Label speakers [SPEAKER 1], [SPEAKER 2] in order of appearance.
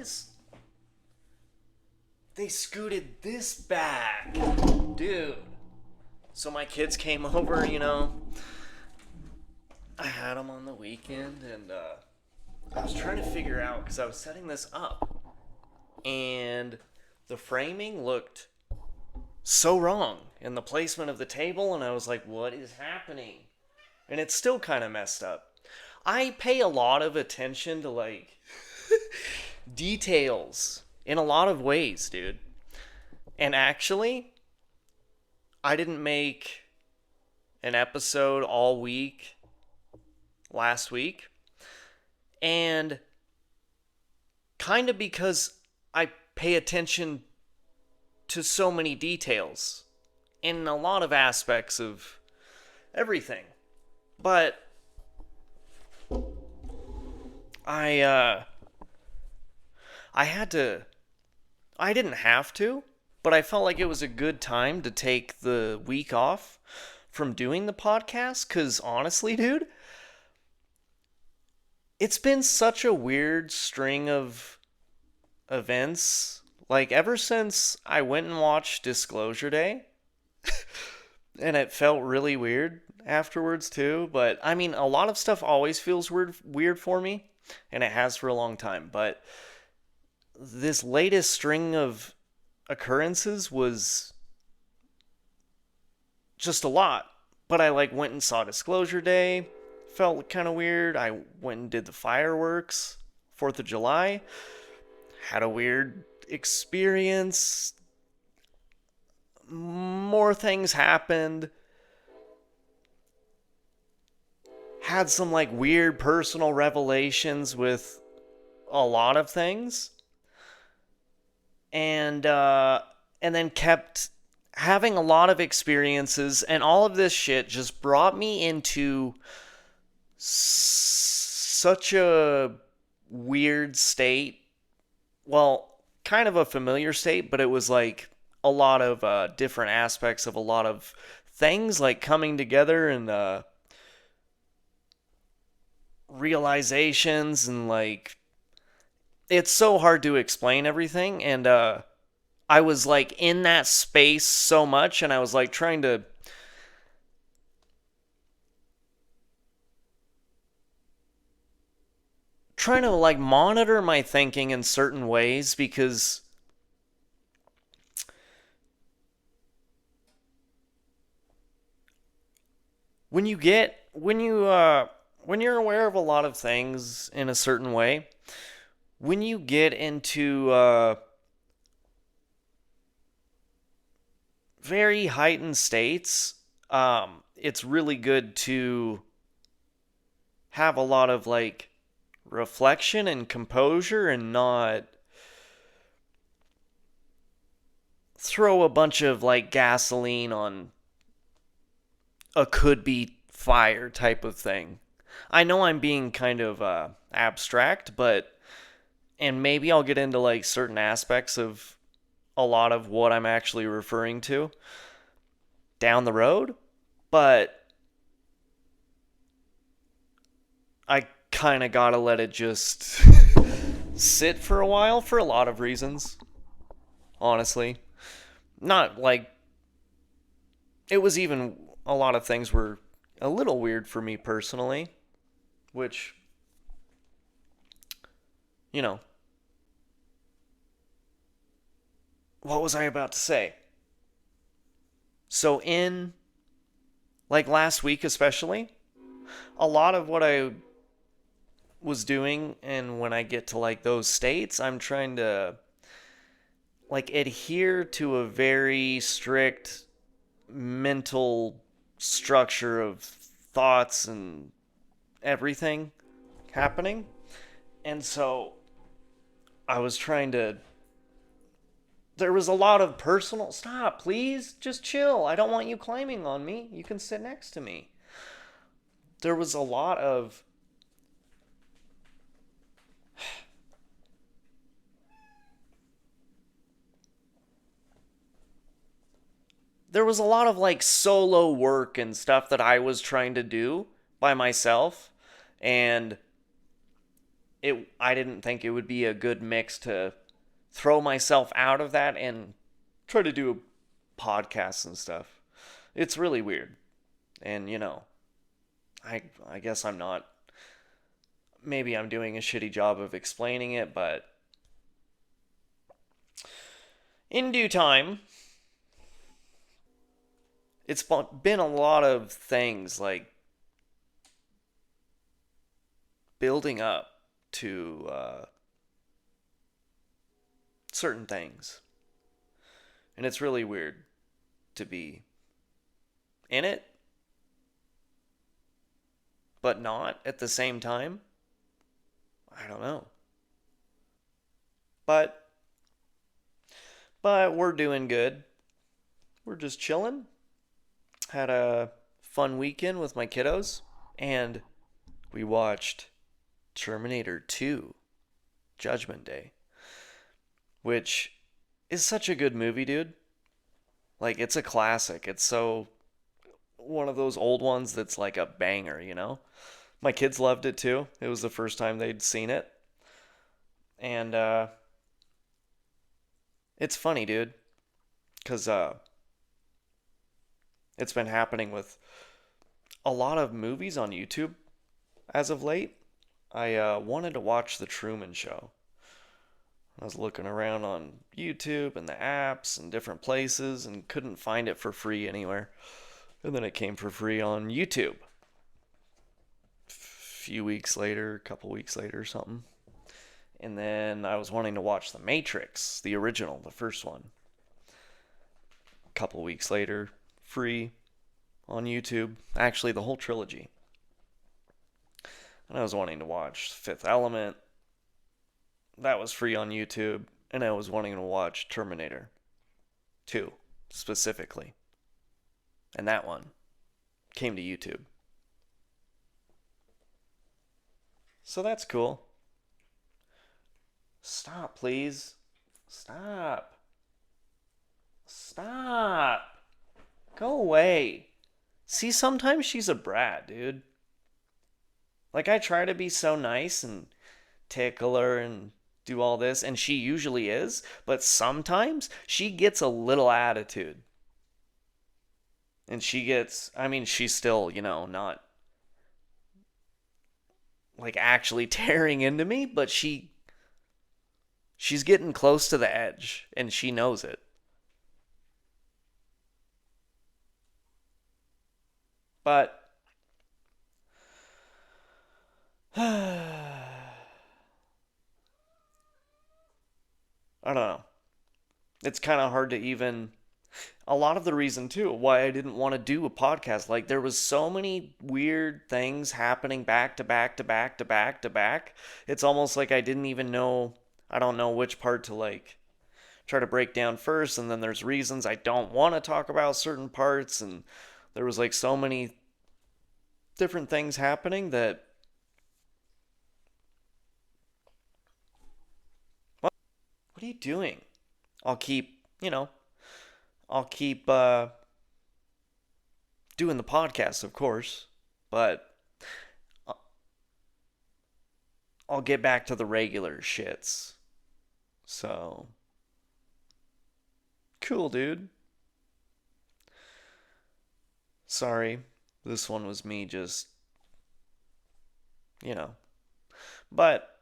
[SPEAKER 1] boys, they scooted this back. Dude. So my kids came over, I had them on the weekend, and I was trying to figure out, because I was setting this up, and the framing looked so wrong in the placement of the table, and I was like, what is happening? And it's still kind of messed up. I pay a lot of attention to, like, details in a lot of ways, dude. And actually, I didn't make an episode all week last week. And kind of because I pay attention to so many details in a lot of aspects of everything. But I didn't have to, but I felt like it was a good time to take the week off from doing the podcast, because honestly, dude, it's been such a weird string of events. Like, ever since I went and watched Disclosure Day, and it felt really weird afterwards too, but I mean, a lot of stuff always feels weird for me, and it has for a long time, but this latest string of occurrences was just a lot. But I went and saw Disclosure Day, felt kind of weird. I went and did the fireworks, 4th of July, had a weird experience. More things happened. Had some weird personal revelations with a lot of things. And then kept having a lot of experiences, and all of this shit just brought me into such a weird state. Well, kind of a familiar state, but it was like a lot of different aspects of a lot of things coming together, and realizations, and it's so hard to explain everything, and I was in that space so much, and I was trying to monitor my thinking in certain ways, because when you're aware of a lot of things in a certain way, when you get into very heightened states, it's really good to have a lot of reflection and composure, and not throw a bunch of gasoline on a could-be fire type of thing. I know I'm being kind of abstract, and maybe I'll get into certain aspects of a lot of what I'm actually referring to down the road, but I kind of gotta let it just sit for a while for a lot of reasons, honestly. Not it was even, a lot of things were a little weird for me personally, which, what was I about to say? So in last week especially, a lot of what I was doing, and when I get to those states, I'm trying to adhere to a very strict mental structure of thoughts and everything happening. And so I was trying to, there was a lot of personal, stop, please, just chill. I don't want you climbing on me. You can sit next to me. There was a lot of solo work and stuff that I was trying to do by myself, and I didn't think it would be a good mix to throw myself out of that and try to do podcasts and stuff. It's really weird. And I guess I'm not, maybe I'm doing a shitty job of explaining it, but in due time, it's been a lot of things like building up to certain things. And it's really weird to be in it, but not at the same time. I don't know. But we're doing good. We're just chilling. Had a fun weekend with my kiddos, and we watched Terminator 2 Judgment Day, which is such a good movie, dude. Like, it's a classic. It's so one of those old ones that's like a banger. My kids loved it too. It was the first time they'd seen it. And it's funny, dude, because it's been happening with a lot of movies on YouTube as of late. I wanted to watch The Truman Show. I was looking around on YouTube and the apps and different places and couldn't find it for free anywhere. And then it came for free on YouTube. A few weeks later, a couple weeks later, or something. And then I was wanting to watch The Matrix, the original, the first one. A couple weeks later, free on YouTube. Actually, the whole trilogy. And I was wanting to watch Fifth Element. That was free on YouTube. And I was wanting to watch Terminator 2 specifically. And that one came to YouTube. So that's cool. Stop, please. Stop. Stop. Go away. See, sometimes she's a brat, dude. Like, I try to be so nice and tickle her and do all this, and she usually is, but sometimes she gets a little attitude. And I mean, she's still, not like actually tearing into me, but she's getting close to the edge, and she knows it. But I don't know. It's kind of hard to even a lot of the reason too why I didn't want to do a podcast. Like, there was so many weird things happening back to back to back to back to back. It's almost like I didn't even know, I don't know which part to like try to break down first, and then there's reasons I don't want to talk about certain parts, and there was like so many different things happening that what are you doing? I'll keep, I'll keep doing the podcast, of course, but I'll get back to the regular shits. So, cool, dude. Sorry, this one was me just, you know. But